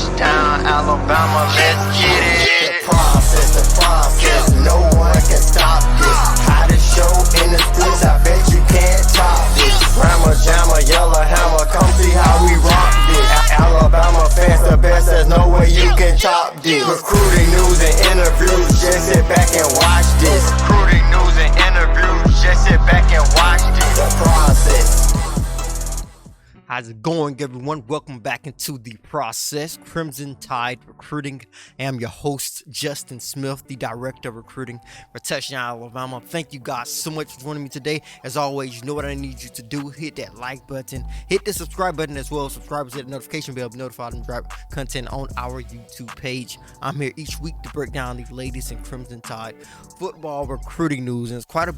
Touchdown, Alabama, let's get it. The process, no one can stop this. Hottest show in the streets, I bet you can't top this. Rammer, jammer, yellow hammer, come see how we rock this. Alabama fans the best, there's no way you can top this. Recruiting news and interviews, just sit back and watch this. Recruiting news and interviews, just sit back and watch this. The process. How's it going, everyone? Welcome back into The Process, Crimson Tide Recruiting. I am your host, Justin Smith, the Director of Recruiting for Touchdown, Alabama. Thank you guys so much for joining me today. As always, you know what I need you to do. Hit that like button, hit the subscribe button as well. Subscribers, hit the notification bell, be notified and drop content on our YouTube page. I'm here each week to break down the latest in Crimson Tide football recruiting news, and it's quite a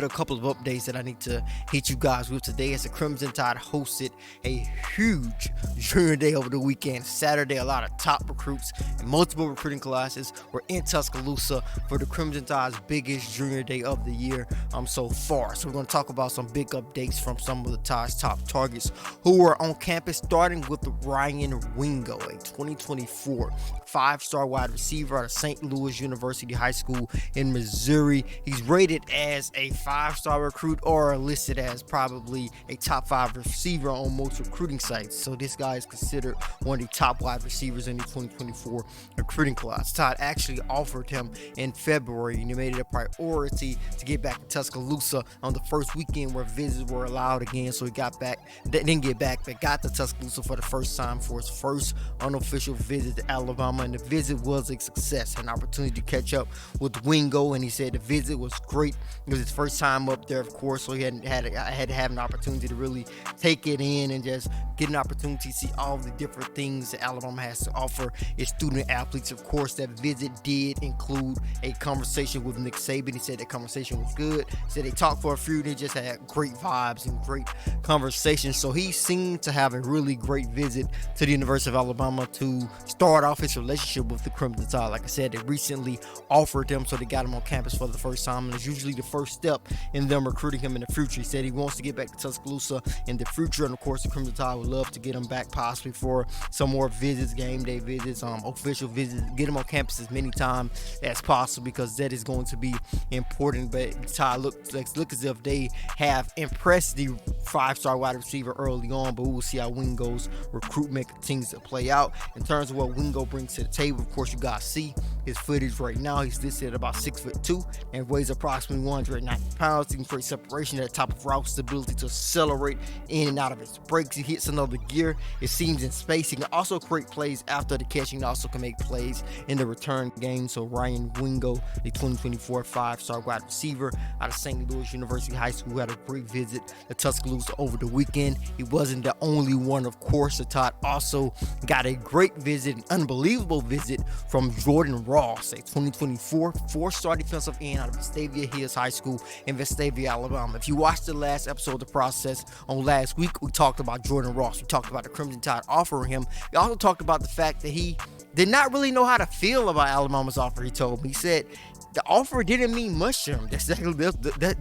couple of updates that I need to hit you guys with today. As the Crimson Tide hosted a huge junior day over the weekend. Saturday, a lot of top recruits and multiple recruiting classes were in Tuscaloosa for the Crimson Tide's biggest junior day of the year so far. So we're going to talk about some big updates from some of the Tide's top targets who were on campus, starting with Ryan Wingo, a 2024 five-star wide receiver out of St. Louis University High School in Missouri. He's rated as a five-star recruit or listed as probably a top 5 receiver on most recruiting sites. So this guy is considered one of the top wide receivers in the 2024 recruiting class. Todd actually offered him in February, and he made it a priority to get back to Tuscaloosa on the first weekend where visits were allowed again. So he got back, didn't get back, but got to Tuscaloosa for the first time for his first unofficial visit to Alabama, and the visit was a success. An opportunity to catch up with Wingo, and he said the visit was great. It was his first time up there, of course, so he had to have an opportunity to really take it in and just get an opportunity to see all the different things that Alabama has to offer its student athletes. Of course, that visit did include a conversation with Nick Saban. He said that conversation was good. He said they talked for a few, they just had great vibes and great conversations. So he seemed to have a really great visit to the University of Alabama to start off his relationship with the Crimson Tide. Like I said, they recently offered him, so they got him on campus for the first time, and it's usually the first step in them recruiting him in the future. He said he wants to get back to Tuscaloosa in the future, and of course the Crimson Tide would love to get him back possibly for some more visits, game day visits, official visits, get him on campus as many times as possible, because that is going to be important. But the Tide look as if they have impressed the five-star wide receiver early on, but we will see how Wingo's recruitment continues to play out. In terms of what Wingo brings to the table, of course, you guys see his footage right now. He's listed at about 6'2" and weighs approximately 190 pounds. He can create separation at the top of routes, ability to accelerate in and out of his breaks. He hits another gear, it seems, in space. He can also create plays after the catch. He also can make plays in the return game. So Ryan Wingo, the 2024 five-star wide receiver out of St. Louis University High School, had a great visit to Tuscaloosa over the weekend. He wasn't the only one, of course. The Todd also got a great visit, an unbelievable visit from Jordan Ross, a 2024 four-star defensive end out of Vestavia Hills High School in Vestavia, Alabama. If you watched the last episode of The Process on last week, we talked about Jordan Ross. We talked about the Crimson Tide offering him. We also talked about the fact that he did not really know how to feel about Alabama's offer. He told me, he said the offer didn't mean much to him.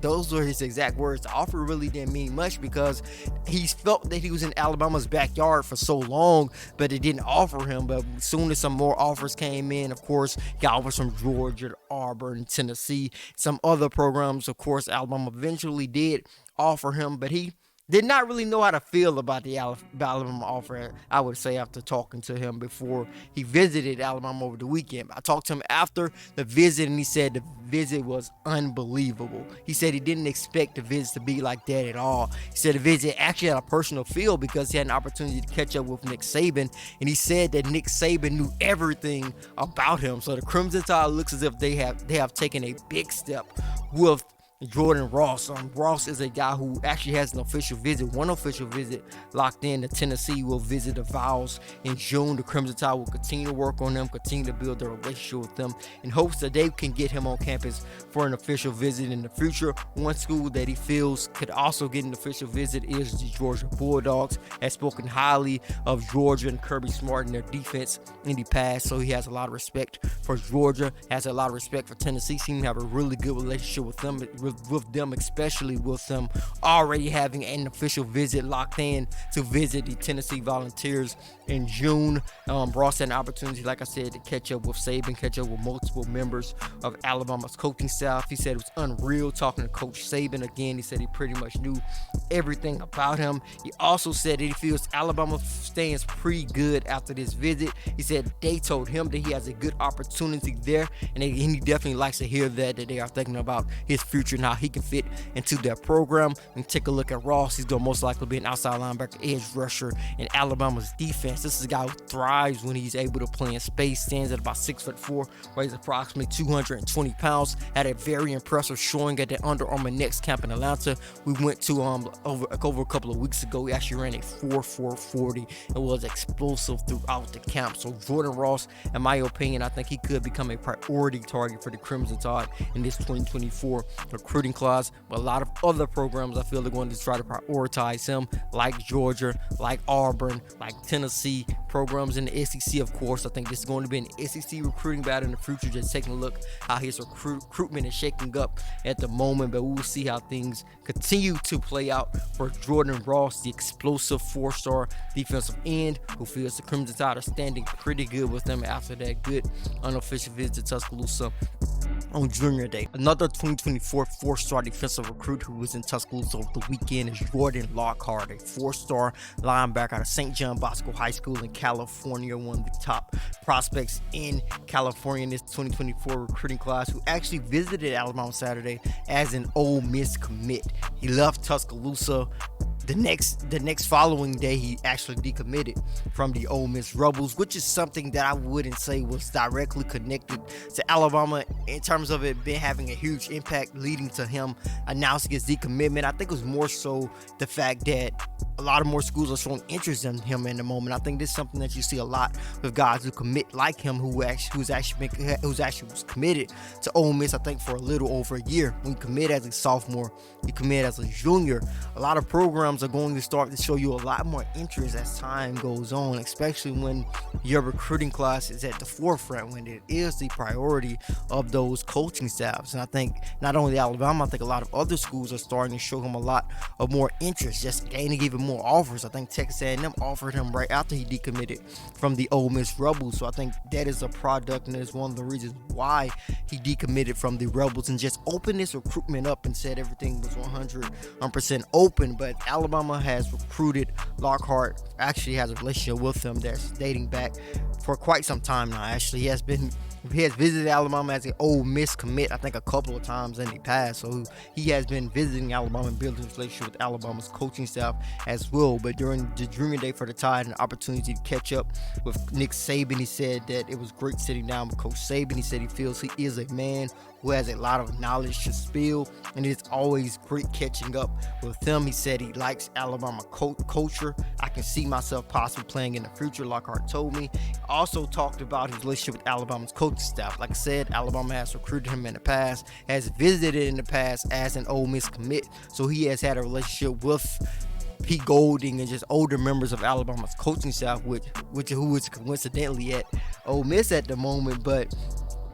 Those were his exact words. The offer really didn't mean much because he felt that he was in Alabama's backyard for so long, but it didn't offer him. But as soon as some more offers came in, of course, he got offers from Georgia, Auburn, Tennessee, some other programs. Of course, Alabama eventually did offer him, but he did not really know how to feel about the Alabama offer, I would say, after talking to him before he visited Alabama over the weekend. I talked to him after the visit, and he said the visit was unbelievable. He said he didn't expect the visit to be like that at all. He said the visit actually had a personal feel because he had an opportunity to catch up with Nick Saban, and he said that Nick Saban knew everything about him. So the Crimson Tide looks as if they have taken a big step with Jordan Ross. Ross is a guy who actually has an official visit, one official visit locked in. The Tennessee will visit the Vols in June. The Crimson Tide will continue to work on them, continue to build their relationship with them in hopes that they can get him on campus for an official visit in the future. One school that he feels could also get an official visit is the Georgia Bulldogs. Has spoken highly of Georgia and Kirby Smart and their defense in the past, so he has a lot of respect for Georgia, has a lot of respect for Tennessee. Seems to have a really good relationship with them. It really with them, especially with them already having an official visit locked in to visit the Tennessee Volunteers in June. Ross had an opportunity, like I said, to catch up with Saban, catch up with multiple members of Alabama's coaching staff. He said it was unreal talking to Coach Saban again. He said he pretty much knew everything about him. He also said that he feels Alabama stands pretty good after this visit. He said they told him that he has a good opportunity there, and he definitely likes to hear that they are thinking about his future and how he can fit into their program. And take a look at Ross. He's going to most likely be an outside linebacker, edge rusher in Alabama's defense. This is a guy who thrives when he's able to play in space. Stands at about 6'4", weighs approximately 220 pounds. Had a very impressive showing at the Under Armour Next camp in Atlanta. We went to over a couple of weeks ago. He actually ran a 4.40 and was explosive throughout the camp. So Jordan Ross, in my opinion, I think he could become a priority target for the Crimson Tide in this 2024 recruiting class. But a lot of other programs, I feel, are going to try to prioritize him, like Georgia, like Auburn, like Tennessee, programs in the SEC, of course. I think this is going to be an SEC recruiting battle in the future. Just taking a look how his recruitment is shaking up at the moment, but we'll see how things continue to play out for Jordan Ross, the explosive 4-star defensive end, who feels the Crimson Tide are standing pretty good with them after that good unofficial visit to Tuscaloosa on Junior Day. Another 2024 4-star defensive recruit who was in Tuscaloosa over the weekend is Jordan Lockhart, a 4-star linebacker out of St. John Bosco High School in California, one of the top prospects in California in this 2024 recruiting class, who actually visited Alabama Saturday as an Ole Miss commit. He left Tuscaloosa. The next following day, he actually decommitted from the Ole Miss Rebels, which is something that I wouldn't say was directly connected to Alabama in terms of it having a huge impact leading to him announcing his decommitment. I think it was more so the fact that a lot of more schools are showing interest in him in the moment. I think this is something that you see a lot with guys who commit like him, who was committed to Ole Miss, I think, for a little over a year. When you commit as a sophomore, you commit as a junior. A lot of programs are going to start to show you a lot more interest as time goes on, especially when your recruiting class is at the forefront, when it is the priority of those coaching staffs. And I think not only Alabama, I think a lot of other schools are starting to show him a lot of more interest, just gaining even more offers. I think Texas A&M offered him right after he decommitted from the Ole Miss Rebels. So I think that is a product, and is one of the reasons why he decommitted from the Rebels and just opened this recruitment up and said everything was 100% open. But Alabama has recruited Lockhart, actually has a relationship with him that's dating back for quite some time now. Actually, he has visited Alabama as an Ole Miss commit, I think, a couple of times in the past. So he has been visiting Alabama and building a relationship with Alabama's coaching staff as well. But during the Junior Day for the Tide, an opportunity to catch up with Nick Saban, he said that it was great sitting down with Coach Saban. He said he feels he is a man who has a lot of knowledge to spill, and it's always great catching up with him. He said he likes Alabama culture. I can see myself possibly playing in the future, Lockhart told me. Also talked about his relationship with Alabama's coaching staff. Like I said, Alabama has recruited him in the past, has visited in the past as an Ole Miss commit, so he has had a relationship with Pete Golding and just older members of Alabama's coaching staff, who is coincidentally at Ole Miss at the moment. But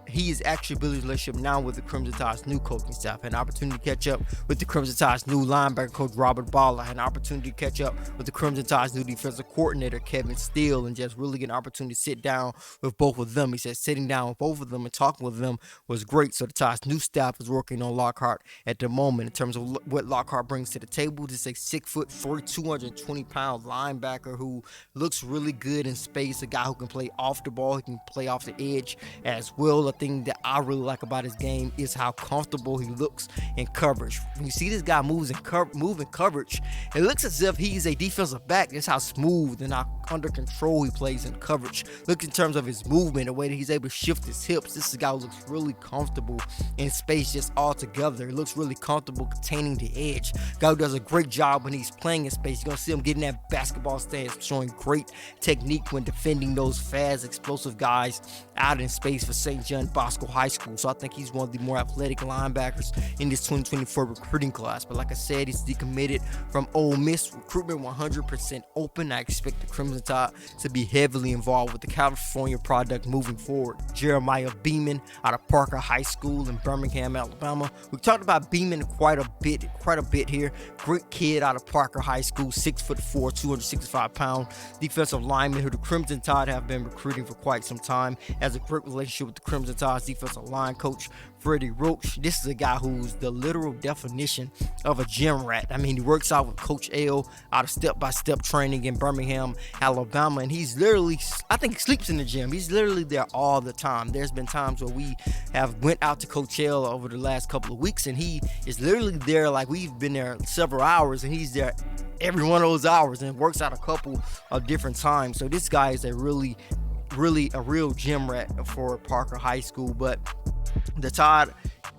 he is actually building a relationship now with the Crimson Tide's new coaching staff. An opportunity to catch up with the Crimson Tide's new linebacker coach, Robert Balla. An opportunity to catch up with the Crimson Tide's new defensive coordinator, Kevin Steele, and just really get an opportunity to sit down with both of them. He said sitting down with both of them and talking with them was great. So the Tide's new staff is working on Lockhart at the moment in terms of what Lockhart brings to the table. Just a 6'3", 220-pound linebacker who looks really good in space. A guy who can play off the ball, he can play off the edge as well. A thing that I really like about his game is how comfortable he looks in coverage. When you see this guy move in coverage, it looks as if he's a defensive back. That's how smooth and how under control he plays in coverage. Look in terms of his movement, the way that he's able to shift his hips. This is a guy who looks really comfortable in space just altogether. He looks really comfortable containing the edge. Guy who does a great job when he's playing in space. You're going to see him getting that basketball stance, showing great technique when defending those fast, explosive guys out in space for St. John Don Bosco High School. So I think he's one of the more athletic linebackers in this 2024 recruiting class. But like I said, he's decommitted from Ole Miss. Recruitment 100% open. I expect the Crimson Tide to be heavily involved with the California product moving forward. Jeremiah Beaman out of Parker High School in Birmingham, Alabama. We talked about Beaman quite a bit here. Great kid out of Parker High School, 6'4", 265 pound defensive lineman who the Crimson Tide have been recruiting for quite some time. Has a great relationship with the Crimson Tide's defensive line coach, Freddie Roach. This is a guy who's the literal definition of a gym rat. I mean, he works out with Coach L out of step-by-step training in Birmingham, Alabama, and he's literally, I think he sleeps in the gym. He's literally there all the time. There's been times where we have went out to Coach L over the last couple of weeks, and he is literally there, like we've been there several hours, and he's there every one of those hours and works out a couple of different times. So this guy is a really a real gym rat for Parker High School. But the Tide,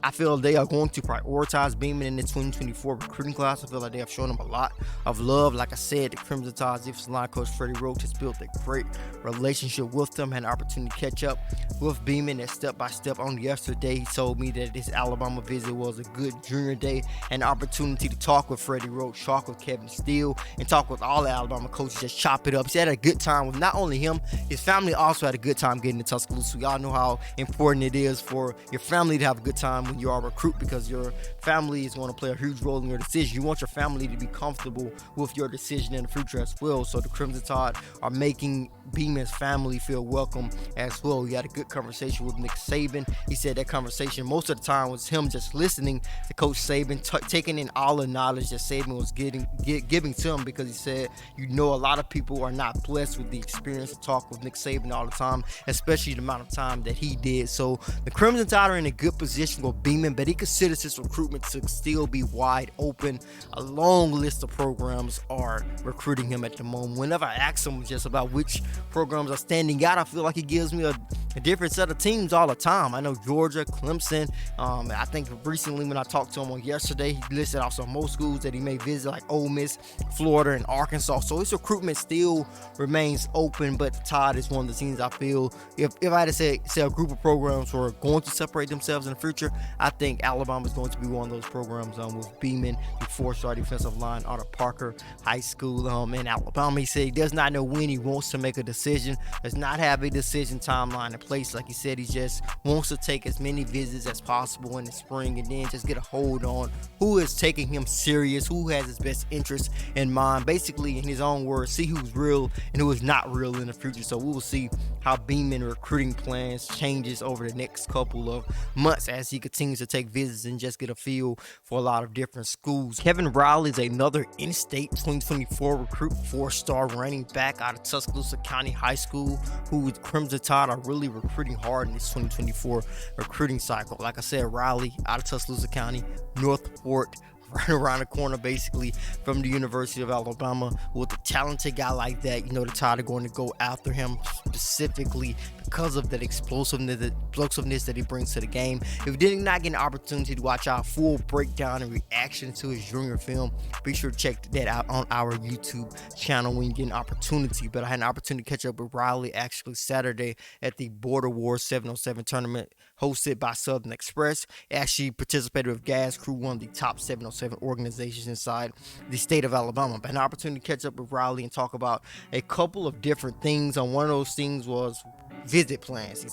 I feel they are going to prioritize Beaman in the 2024 recruiting class. I feel like they have shown him a lot of love. Like I said, the Crimson Tide's defensive line coach Freddie Roach has built a great relationship with them. Had an opportunity to catch up with Beaman and step by step on yesterday. He told me that this Alabama visit was a good junior day, and an opportunity to talk with Freddie Roach, talk with Kevin Steele, and talk with all the Alabama coaches, just chop it up. He had a good time with not only him, his family also had a good time getting to Tuscaloosa. Y'all know how important it is for your family to have a good time when you are a recruit, because your family is going to play a huge role in your decision. You want your family to be comfortable with your decision in the future as well. So the Crimson Tide are making Beaman's family feel welcome as well. He had a good conversation with Nick Saban. He said that conversation most of the time was him just listening to Coach Saban, taking in all the knowledge that Saban was giving to him, because he said, you know, a lot of people are not blessed with the experience to talk with Nick Saban all the time, especially the amount of time that he did. So the Crimson Tide are in a good position with Beaman, but he considers his recruitment to still be wide open. A long list of programs are recruiting him at the moment. Whenever I ask him just about which programs are standing out, I feel like he gives me a different set of teams all the time. I know Georgia, Clemson. I think recently when I talked to him on yesterday, he listed out some more schools that he may visit, like Ole Miss, Florida, and Arkansas. So his recruitment still remains open, but the Tide is one of the teams I feel, if I had to say a group of programs who are going to separate themselves in the future, I think Alabama is going to be one of those programs with Beaman, the four-star defensive line out of Parker High School in Alabama. He said he does not know when he wants to make a decision, does not have a decision timeline in place. Like he said, he just wants to take as many visits as possible in the spring and then just get a hold on who is taking him serious, who has his best interest in mind. Basically, in his own words, see who's real and who is not real in the future. So we will see how Beaman recruiting plans changes over the next couple of months as he continues to take visits and just get a feel for a lot of different schools. Kevin Riley is another in-state 2024 recruit, four-star running back out of Tuscaloosa County High School, who with Crimson Tide are really recruiting hard in this 2024 recruiting cycle. Like I said, Riley out of Tuscaloosa County, Northport, right around the corner basically from the University of Alabama. With a talented guy like that, you know, the Tide are going to go after him specifically because of that explosiveness that he brings to the game. If you did not get an opportunity to watch our full breakdown and reaction to his junior film, be sure to check that out on our YouTube channel when you get an opportunity. But I had an opportunity to catch up with Riley actually Saturday at the Border Wars 707 tournament hosted by Southern Express. He actually participated with Gas Crew, one of the top 707 organizations inside the state of Alabama. But an opportunity to catch up with Riley and talk about a couple of different things. And one of those things was visit plans. He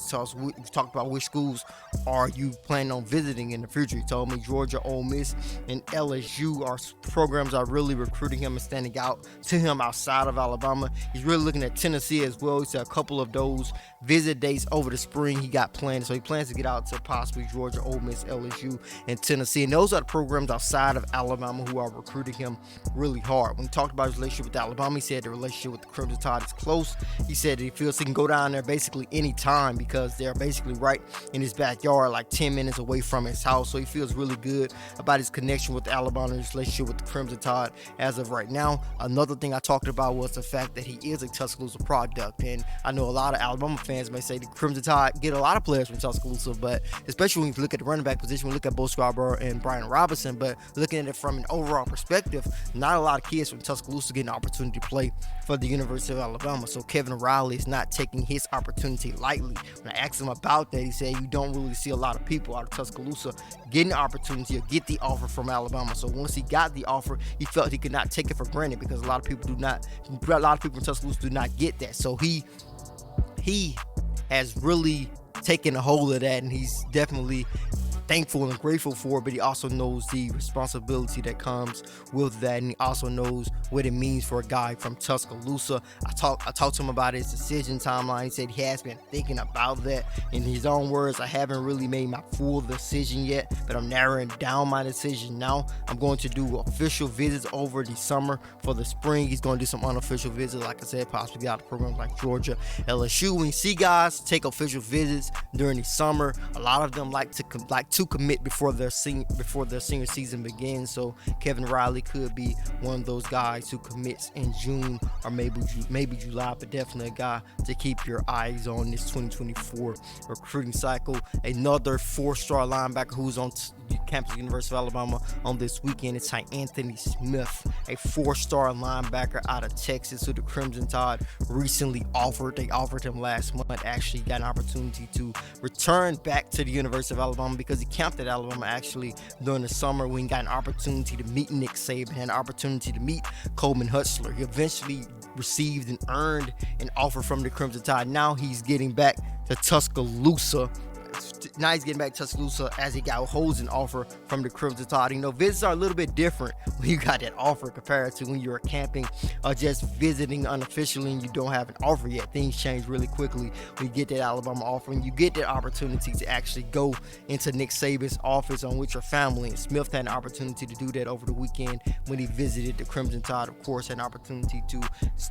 talked about which schools are you planning on visiting in the future. He told me Georgia, Ole Miss, and LSU are programs that are really recruiting him and standing out to him outside of Alabama. He's really looking at Tennessee as well. He said a couple of those visit dates over the spring he got planned. So he plans to get out to possibly Georgia, Ole Miss, LSU, and Tennessee. And those are the programs outside of Alabama who are recruiting him really hard. When he talked about his relationship with Alabama, he said the relationship with the Crimson Tide is close. He said he feels he can go down there basically any time because they're basically right in his backyard, like 10 minutes away from his house. So he feels really good about his connection with Alabama and his relationship with the Crimson Tide as of right now. Another thing I talked about was the fact that he is a Tuscaloosa product, and I know a lot of Alabama fans may say the Crimson Tide get a lot of players from Tuscaloosa, but especially when you look at the running back position, we look at Bo Scarborough and Brian Robinson, but looking at it from an overall perspective, not a lot of kids from Tuscaloosa get an opportunity to play for the University of Alabama. So Kevin Riley is not taking his opportunity opportunity lightly. When I asked him about that, he said you don't really see a lot of people out of Tuscaloosa getting the opportunity or get the offer from Alabama. So once he got the offer, he felt he could not take it for granted because a lot of people in Tuscaloosa do not get that. So he has really taken a hold of that, and he's definitely thankful and grateful for it, but he also knows the responsibility that comes with that, and he also knows what it means for a guy from Tuscaloosa. I talked to him about his decision timeline. He said he has been thinking about that. In his own words, I haven't really made my full decision yet, but I'm narrowing down my decision now. I'm going to do official visits over the summer. For the spring, he's going to do some unofficial visits, like I said, possibly out of programs like Georgia, LSU. When you see guys take official visits during the summer, a lot of them like to commit before their senior season begins. So Kevin Riley could be one of those guys who commits in June or maybe July, but definitely a guy to keep your eyes on this 2024 recruiting cycle. Another 4-star linebacker who's on campus at the University of Alabama on this weekend is Anthony Smith, a 4-star linebacker out of Texas who the Crimson Tide recently offered. They offered him last month. Actually got an opportunity to return back to the University of Alabama because he camped at Alabama actually during the summer when he got an opportunity to meet Nick Saban and an opportunity to meet Coleman Hutzler. He eventually received and earned an offer from the Crimson Tide. Now he's getting back to Tuscaloosa. Now he's getting back to Tuscaloosa as he holds an offer from the Crimson Tide. You know, visits are a little bit different when you got that offer compared to when you're camping or just visiting unofficially and you don't have an offer yet. Things change really quickly when you get that Alabama offer and you get that opportunity to actually go into Nick Saban's office on with your family. And Smith had an opportunity to do that over the weekend when he visited the Crimson Tide. Of course, had an opportunity to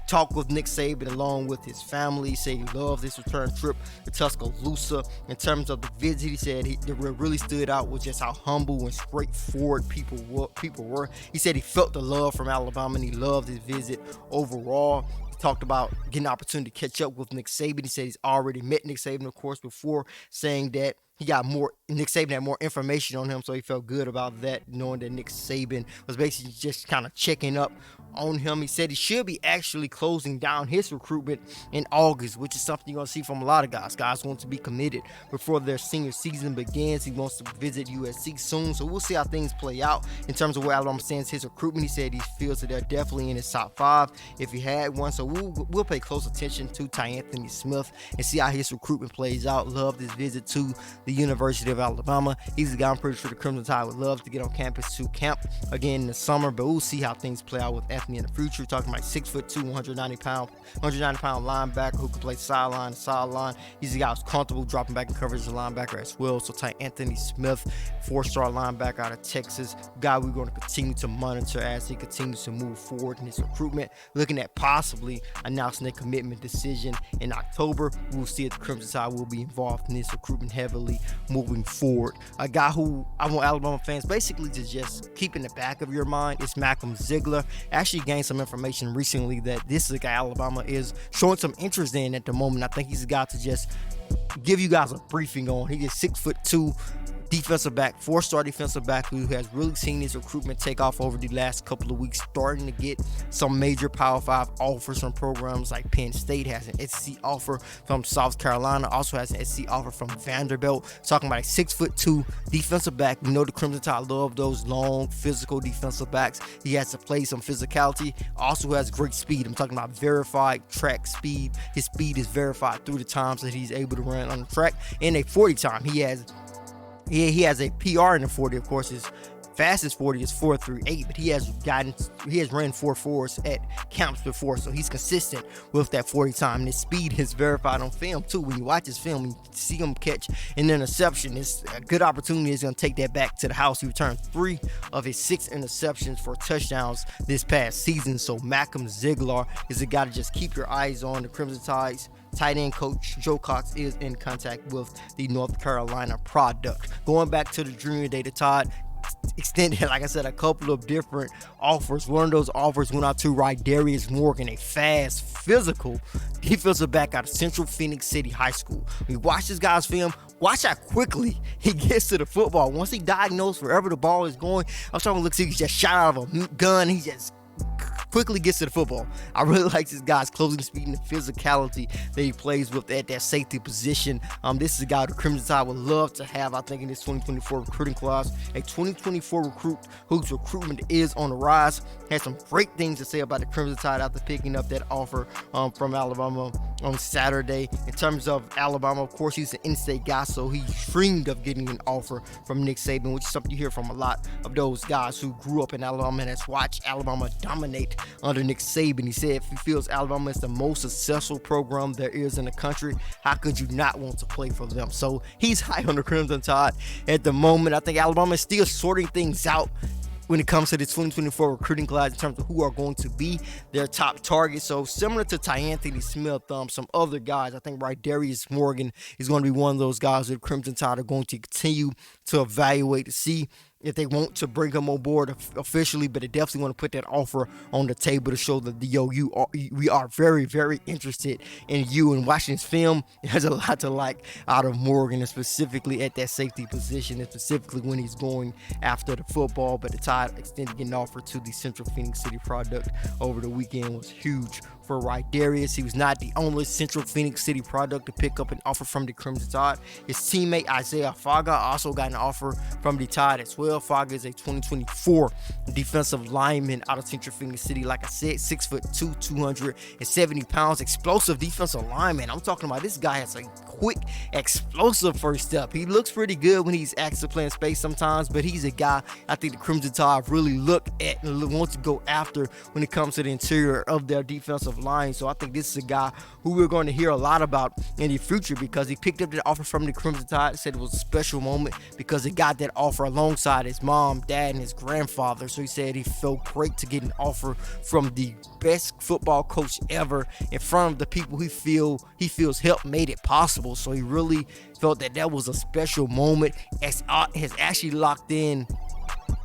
talk with Nick Saban along with his family. He said he loved this return trip to Tuscaloosa. In terms of the visit, he said what really stood out was just how humble and straightforward people were. He said he felt the love from Alabama and he loved his visit overall. He talked about getting an opportunity to catch up with Nick Saban. He said he's already met Nick Saban, of course, before, saying that Nick Saban had more information on him, so he felt good about that, knowing that Nick Saban was basically just kind of checking up on him. He said he should be actually closing down his recruitment in August, which is something you're going to see from a lot of guys. Guys want to be committed before their senior season begins. He wants to visit USC soon, so we'll see how things play out in terms of where Alabama stands his recruitment. He said he feels that they're definitely in his top 5 if he had one, so we'll pay close attention to Anthony Smith and see how his recruitment plays out. Loved his visit to the University of Alabama. He's a guy I'm pretty sure the Crimson Tide would love to get on campus to camp again in the summer, but we'll see how things play out with Anthony in the future. We're talking about 6'2", 190 pound linebacker who can play sideline to sideline. He's a guy who's comfortable dropping back in coverage as a linebacker as well. So Anthony Smith, 4-star linebacker out of Texas, guy we're going to continue to monitor as he continues to move forward in his recruitment, looking at possibly announcing a commitment decision in October. We'll see if the Crimson Tide will be involved in this recruitment heavily moving forward. A guy who I want Alabama fans basically to just keep in the back of your mind is Malcolm Ziegler. Actually gained some information recently that this is a guy Alabama is showing some interest in at the moment. I think he's a guy to just give you guys a briefing on. He is 6'2", defensive back, 4-star defensive back who has really seen his recruitment take off over the last couple of weeks, starting to get some major Power 5 offers from programs like Penn State, has an SEC offer from South Carolina, also has an SEC offer from Vanderbilt. Talking about a 6'2" defensive back. You know the Crimson Tide love those long, physical defensive backs. He has to play some physicality, also has great speed. I'm talking about verified track speed. His speed is verified through the times that he's able to run on the track. In a 40 time, he has a PR in the 40. Of course, his fastest 40 is 4.38, but he has ran 4.4s at camps before, so he's consistent with that 40 time. And his speed is verified on film too. When you watch his film, you see him catch an interception. It's a good opportunity. He's going to take that back to the house. He returned 3 of his 6 interceptions for touchdowns this past season. So Malcolm Ziegler is a guy to just keep your eyes on. The Crimson Tide's tight end coach Joe Cox is in contact with the North Carolina product. Going back to the junior day, the Tide extended, like I said, a couple of different offers. One of those offers went out to Darius Morgan, a fast, physical defensive back out of Central Phoenix City High School. When you watch this guy's film, watch how quickly he gets to the football. Once he diagnosed wherever the ball is going, I was trying to look, see, he just shot out of a gun. He just quickly gets to the football. I really like this guy's closing speed and the physicality that he plays with at that safety position. This is a guy the Crimson Tide would love to have, I think, in this 2024 recruiting class. A 2024 recruit whose recruitment is on the rise. Had some great things to say about the Crimson Tide after picking up that offer from Alabama on Saturday. In terms of Alabama, of course, he's an in-state guy, so he dreamed of getting an offer from Nick Saban, which is something you hear from a lot of those guys who grew up in Alabama and has watched Alabama dominate under Nick Saban. He said if he feels Alabama is the most successful program there is in the country, how could you not want to play for them? So he's high on the Crimson Tide at the moment. I think Alabama is still sorting things out when it comes to the 2024 recruiting class in terms of who are going to be their top targets. So similar to Anthony Smith, some other guys, I think Darius Morgan is going to be one of those guys that the Crimson Tide are going to continue to evaluate to see if they want to bring him on board officially, but they definitely want to put that offer on the table to show that we are very, very interested in you. And watching his film, there's a lot to like out of Morgan, and specifically at that safety position, and specifically when he's going after the football. But the Tide extending an offer to the Central Phoenix City product over the weekend was huge for Darius. He was not the only Central Phoenix City product to pick up an offer from the Crimson Tide. His teammate Isaiah Fargo also got an offer from the Tide as well. Fargo is a 2024 defensive lineman out of Central Phoenix City. Like I said, 6'2", 270 pounds, explosive defensive lineman. I'm talking about this guy has a quick, explosive first step. He looks pretty good when he's actually playing space sometimes, but he's a guy I think the Crimson Tide really look at and want to go after when it comes to the interior of their defensive line. So I think this is a guy who we're going to hear a lot about in the future because he picked up the offer from the Crimson Tide. Said it was a special moment because he got that offer alongside his mom, dad, and his grandfather. So he said he felt great to get an offer from the best football coach ever in front of the people he feels helped made it possible. So he really felt that was a special moment. Has actually locked in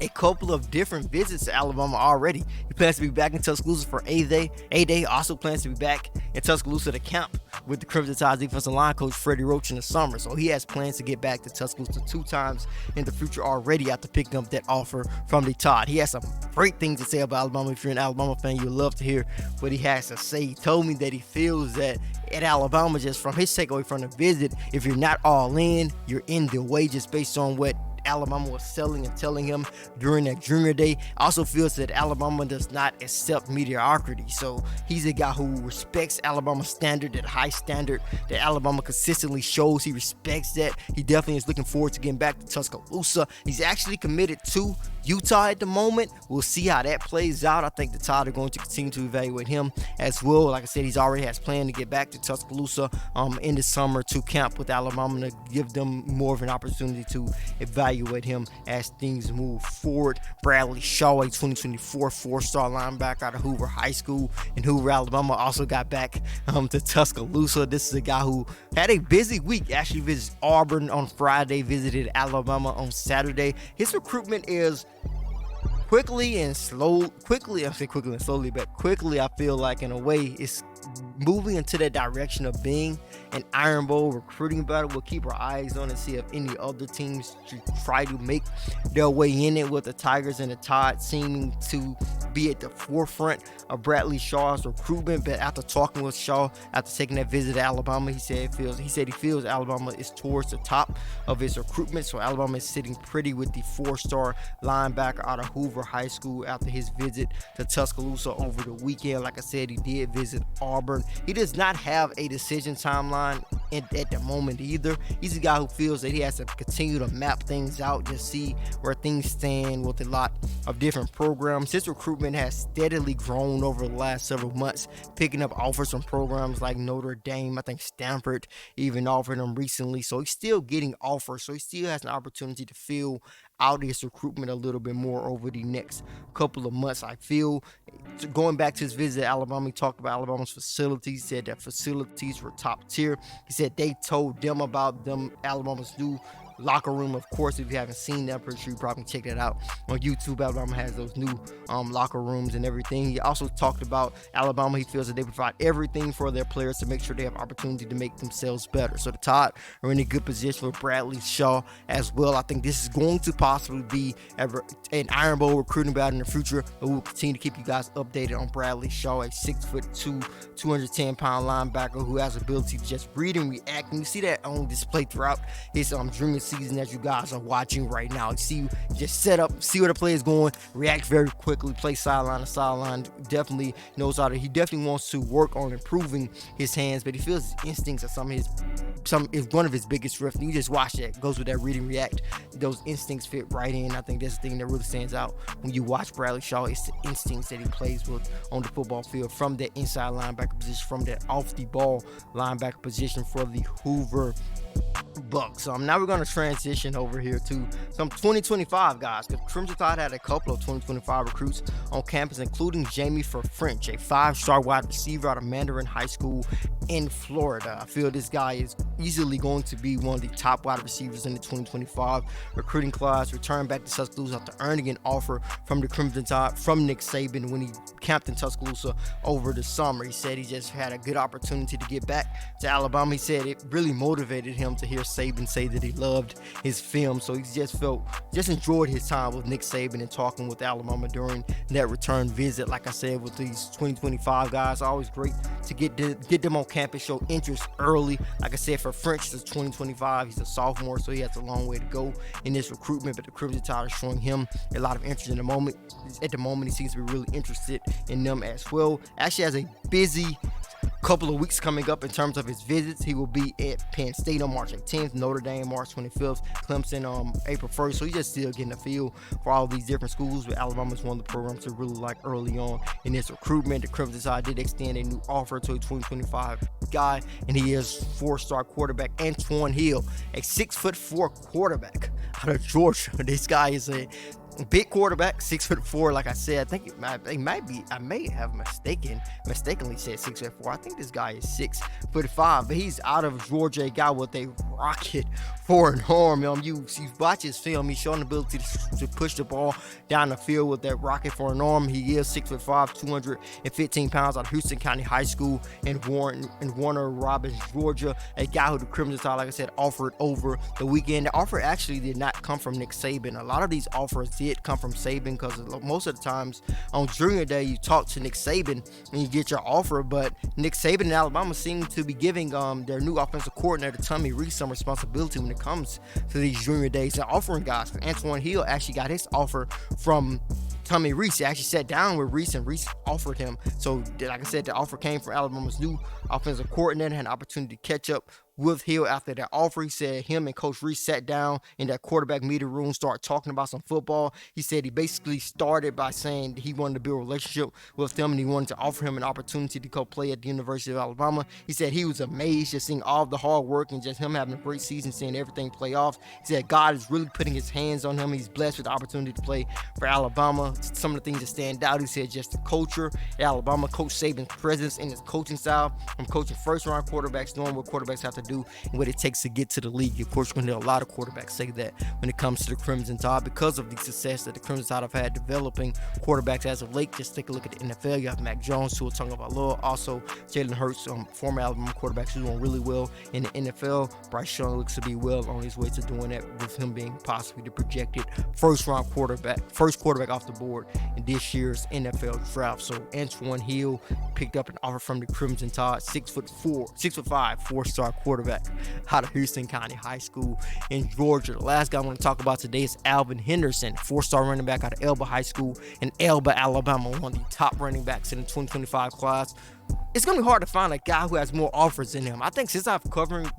a couple of different visits to Alabama already. He plans to be back in Tuscaloosa for A-Day. A-Day also plans to be back in Tuscaloosa to camp with the Crimson Tide's defensive line coach Freddie Roach in the summer. So he has plans to get back to Tuscaloosa 2 times in the future already after picking up that offer from the Tide. He has some great things to say about Alabama. If you're an Alabama fan, you'd love to hear what he has to say. He told me that he feels that at Alabama, just from his takeaway from the visit, if you're not all in, you're in the way, just based on what Alabama was selling and telling him during that junior day. Also feels that Alabama does not accept mediocrity. So he's a guy who respects Alabama's standard, that high standard that Alabama consistently shows. He respects that. He definitely is looking forward to getting back to Tuscaloosa. He's actually committed to Utah at the moment. We'll see how that plays out. I think the Tide are going to continue to evaluate him as well. Like I said, he's already has planned to get back to Tuscaloosa in the summer to camp with Alabama to give them more of an opportunity to evaluate him as things move forward. Bradley Shaw, a 2024 4-star linebacker out of Hoover High School in Hoover, Alabama, also got back to Tuscaloosa. This is a guy who had a busy week. Actually visited Auburn on Friday, visited Alabama on Saturday. His recruitment is quickly and slowly, but quickly, I feel like in a way it's moving into that direction of being an Iron Bowl recruiting battle. We'll keep our eyes on and see if any other teams should try to make their way in it, with the Tigers and the Tide seeming to be at the forefront of Bradley Shaw's recruitment. But after talking with Shaw, after taking that visit to Alabama, he said he feels Alabama is towards the top of his recruitment. So Alabama is sitting pretty with the 4-star linebacker out of Hoover High School after his visit to Tuscaloosa over the weekend. Like I said, he did visit Auburn. He does not have a decision timeline at the moment either. He's a guy who feels that he has to continue to map things out, just see where things stand with a lot of different programs. His recruitment has steadily grown over the last several months, picking up offers from programs like Notre Dame. I think Stanford even offered him recently. So he's still getting offers. So he still has an opportunity to fill out his recruitment a little bit more over the next couple of months. I feel, going back to his visit to Alabama, he talked about Alabama's facilities, said that facilities were top tier. He said they told them about Alabama's new locker room. Of course, if you haven't seen that, I'm pretty sure you probably can check that out on YouTube. Alabama has those new locker rooms and everything. He also talked about Alabama. He feels that they provide everything for their players to make sure they have opportunity to make themselves better. So the Tide are in a good position for Bradley Shaw as well. I think this is going to possibly be an Iron Bowl recruiting battle in the future, but we'll continue to keep you guys updated on Bradley Shaw, a 6'2", 210-pound linebacker who has the ability to just read and react. And you see that on display throughout his junior season as you guys are watching right now. You see, just set up, see where the play is going, react very quickly, play sideline to sideline. Definitely knows how to. He definitely wants to work on improving his hands, but he feels his instincts are some is one of his biggest strengths. You just watch that. It goes with that read and react. Those instincts fit right in. I think that's the thing that really stands out when you watch Bradley Shaw. It's the instincts that he plays with on the football field, from that inside linebacker position, from that off the ball linebacker position for the Hoover Bucks. Now we're going to transition over here to some 2025 guys, because Crimson Tide had a couple of 2025 recruits on campus, including Jamie French, a 5-star wide receiver out of Mandarin High School in Florida. I feel this guy is easily going to be one of the top wide receivers in the 2025 recruiting class. Returned back to Tuscaloosa after earning an offer from the Crimson Tide from Nick Saban when he camped in Tuscaloosa over the summer. He said he just had a good opportunity to get back to Alabama. He said it really motivated him to hear Saban say that he loved his film, so he just enjoyed his time with Nick Saban and talking with Alabama during that return visit. Like I said, with these 2025 guys, always great to get them on campus, show interest early. Like I said, for French, it's 2025. He's a sophomore, so he has a long way to go in this recruitment, but the Crimson Tide is showing him a lot of interest in the moment. At the moment, he seems to be really interested in them as well. Actually has a busy couple of weeks coming up in terms of his visits. He will be at Penn State on March 18th, Notre Dame March 25th, Clemson on April 1st. So he's just still getting a feel for all these different schools, but Alabama is one of the programs to really like early on in this recruitment. The Crimson Tide did extend a new offer to a 2025 guy, and he is 4-star quarterback Antoine Hill, a 6'4" quarterback out of Georgia. This guy is a big quarterback, 6'4". Like I said, I think I may have mistakenly said 6'4". I think this guy is 6'5", but he's out of Georgia, a guy with a rocket for an arm. You watch his film, he's showing the ability to push the ball down the field with that rocket for an arm. He is 6'5", 215 pounds, out of Houston County High School in Warner Robins, Georgia. A guy who the Crimson Tide, like I said, offered over the weekend. The offer actually did not come from Nick Saban. A lot of these offers did come from Saban, because most of the times on junior day you talk to Nick Saban and you get your offer, but Nick Saban and Alabama seem to be giving their new offensive coordinator Tommy Rees some responsibility when it comes to these junior days and offering guys. Antoine Hill actually got his offer from Tommy Rees. He actually sat down with Rees, and Rees offered him. So like I said, the offer came from Alabama's new offensive coordinator, had an opportunity to catch up with Hill after that offer. He said him and Coach Rees sat down in that quarterback meeting room, started talking about some football. He said he basically started by saying he wanted to build a relationship with them, and he wanted to offer him an opportunity to go play at the University of Alabama. He said he was amazed just seeing all the hard work and just him having a great season, seeing everything play off. He said God is really putting his hands on him. He's blessed with the opportunity to play for Alabama. Some of the things that stand out, he said, just the culture at Alabama, Coach Saban's presence in his coaching style, from coaching first-round quarterbacks, knowing what quarterbacks have to do and what it takes to get to the league. Of course, you're going to hear a lot of quarterbacks say that when it comes to the Crimson Tide, because of the success that the Crimson Tide have had developing quarterbacks as of late. Just take a look at the NFL. You have Mac Jones, who we'll talk about a little. Also, Jalen Hurts, former Alabama quarterbacks who's doing really well in the NFL. Bryce Young looks to be well on his way to doing that, with him being possibly the projected first quarterback off the board in this year's NFL draft. So Antoine Hill picked up an offer from the Crimson Tide, 6'5", 4-star quarterback out of Houston County High School in Georgia. The last guy I want to talk about today is Alvin Henderson, 4-star running back out of Elba High School in Elba, Alabama, one of the top running backs in the 2025 class. It's going to be hard to find a guy who has more offers than him. I think since I've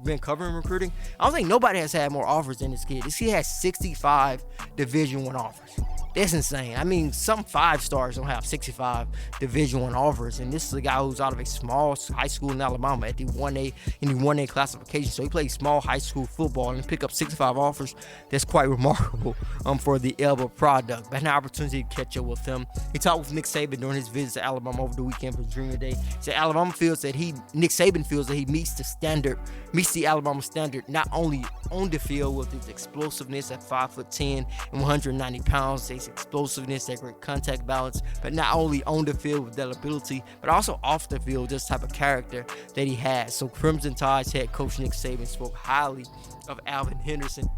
been covering recruiting, I don't think nobody has had more offers than this kid. This kid has 65 Division I offers. That's insane. I mean, some 5-stars don't have 65 Division I offers, and this is a guy who's out of a small high school in Alabama at the 1A in the 1A classification. So he plays small high school football and pick up 65 offers. That's quite remarkable for the Elba product. But an opportunity to catch up with him. He talked with Nick Saban during his visit to Alabama over the weekend for Junior Day. He said Nick Saban feels that he meets the Alabama standard, not only on the field with his explosiveness at 5'10" and 190 pounds, his explosiveness, that great contact balance, but not only on the field with that ability, but also off the field, this type of character that he has. So Crimson Tide's head coach Nick Saban spoke highly of Alvin Henderson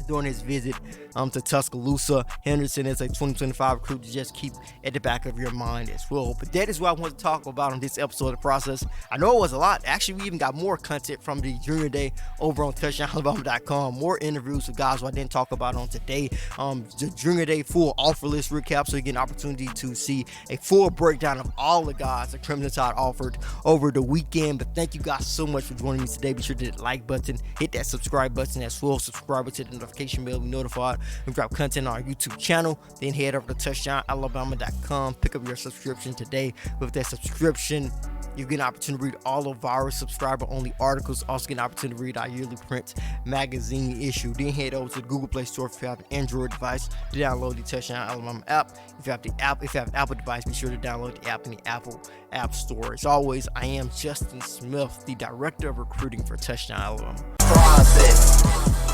during his visit to Tuscaloosa. Henderson is a 2025 recruit to just keep at the back of your mind as well. But that is what I want to talk about on this episode of The Process. I know it was a lot. Actually, we even got more content from the Junior Day over on touchdownalabama.com. More interviews with guys who I didn't talk about on today. The Junior Day full offer list recap, so you get an opportunity to see a full breakdown of all the guys that Crimson Tide offered over the weekend. But thank you guys so much for joining me today. Be sure to hit the like button, hit that subscribe button as well. Subscribe to the notification bell, be notified when we drop content on our YouTube channel. Then head over to touchdownalabama.com, pick up your subscription today. With that subscription, you get an opportunity to read all of our subscriber-only articles. Also get an opportunity to read our yearly print magazine issue. Then head over to the Google Play Store if you have an Android device to download the Touchdown Alabama app. If you have an Apple device, be sure to download the app in the Apple App Store. As always, I am Justin Smith, the Director of Recruiting for Touchdown Alabama. Process.